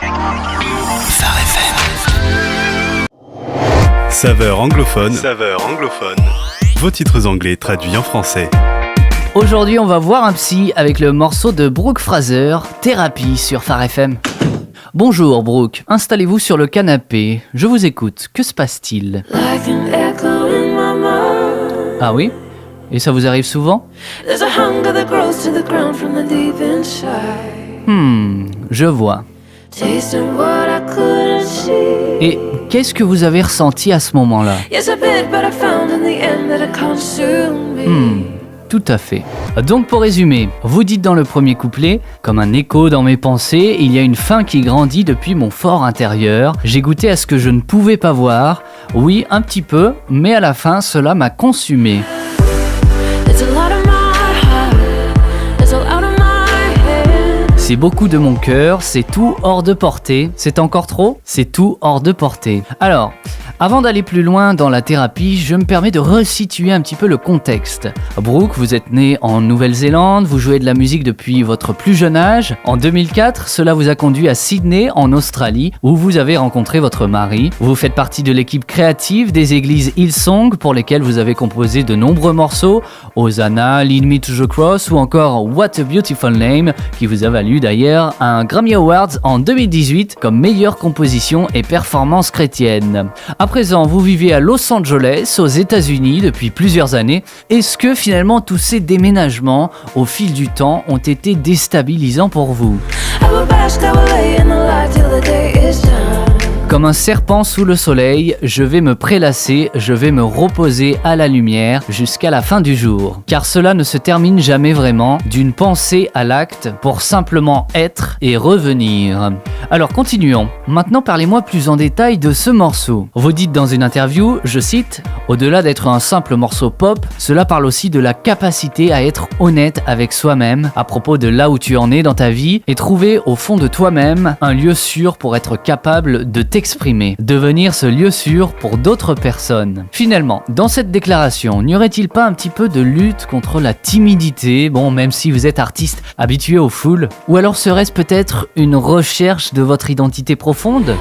Phare FM. Saveur anglophone. Saveur anglophone. Vos titres anglais traduits en français. Aujourd'hui, on va voir un psy avec le morceau de Brooke Fraser, Thérapie sur Phare FM. Bonjour Brooke, installez-vous sur le canapé, je vous écoute, que se passe-t-il? Ah oui? Et ça vous arrive souvent? Je vois. Et qu'est-ce que vous avez ressenti à ce moment-là? Tout à fait. Donc pour résumer, vous dites dans le premier couplet, comme un écho dans mes pensées, il y a une faim qui grandit depuis mon fort intérieur. J'ai goûté à ce que je ne pouvais pas voir. Oui, un petit peu, mais à la fin, cela m'a consumé. C'est beaucoup de mon cœur, c'est tout hors de portée. C'est encore trop? C'est tout hors de portée. Alors, avant d'aller plus loin dans la thérapie, je me permets de resituer un petit peu le contexte. Brooke, vous êtes né en Nouvelle-Zélande, vous jouez de la musique depuis votre plus jeune âge. En 2004, cela vous a conduit à Sydney, en Australie, où vous avez rencontré votre mari. Vous faites partie de l'équipe créative des églises Hillsong, pour lesquelles vous avez composé de nombreux morceaux, Hosanna, Lead Me to the Cross ou encore What a Beautiful Name, qui vous a valu d'ailleurs un Grammy Awards en 2018 comme meilleure composition et performance chrétienne. À présent, vous vivez à Los Angeles, aux États-Unis, depuis plusieurs années. Est-ce que finalement tous ces déménagements, au fil du temps, ont été déstabilisants pour vous? Comme un serpent sous le soleil, je vais me prélasser, je vais me reposer à la lumière jusqu'à la fin du jour. Car cela ne se termine jamais vraiment, d'une pensée à l'acte, pour simplement être et revenir. Alors continuons. Maintenant parlez-moi plus en détail de ce morceau. Vous dites dans une interview, je cite, « Au-delà d'être un simple morceau pop, cela parle aussi de la capacité à être honnête avec soi-même à propos de là où tu en es dans ta vie et trouver au fond de toi-même un lieu sûr pour être capable de t'exprimer, devenir ce lieu sûr pour d'autres personnes. » Finalement, dans cette déclaration, n'y aurait-il pas un petit peu de lutte contre la timidité, bon, même si vous êtes artiste habitué aux foules? Ou alors serait-ce peut-être une recherche de votre identité profonde?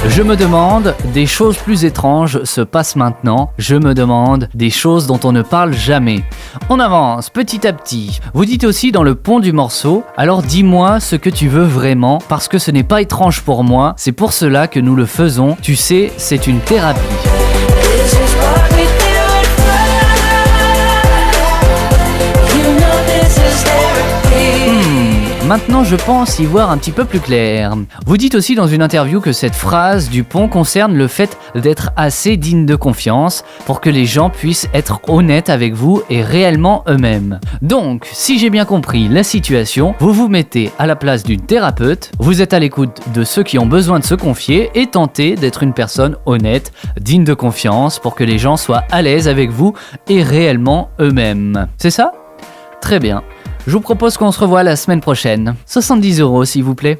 Je me demande, des choses plus étranges se passent maintenant. Je me demande, des choses dont on ne parle jamais. On avance petit à petit. Vous dites aussi dans le pont du morceau, alors dis-moi ce que tu veux vraiment, parce que ce n'est pas étrange pour moi, c'est pour cela que nous le faisons. Tu sais, c'est une thérapie. Maintenant, je pense y voir un petit peu plus clair. Vous dites aussi dans une interview que cette phrase du pont concerne le fait d'être assez digne de confiance pour que les gens puissent être honnêtes avec vous et réellement eux-mêmes. Donc, si j'ai bien compris la situation, vous vous mettez à la place d'une thérapeute, vous êtes à l'écoute de ceux qui ont besoin de se confier et tentez d'être une personne honnête, digne de confiance pour que les gens soient à l'aise avec vous et réellement eux-mêmes. C'est ça ? Très bien. Je vous propose qu'on se revoie la semaine prochaine. 70 € s'il vous plaît.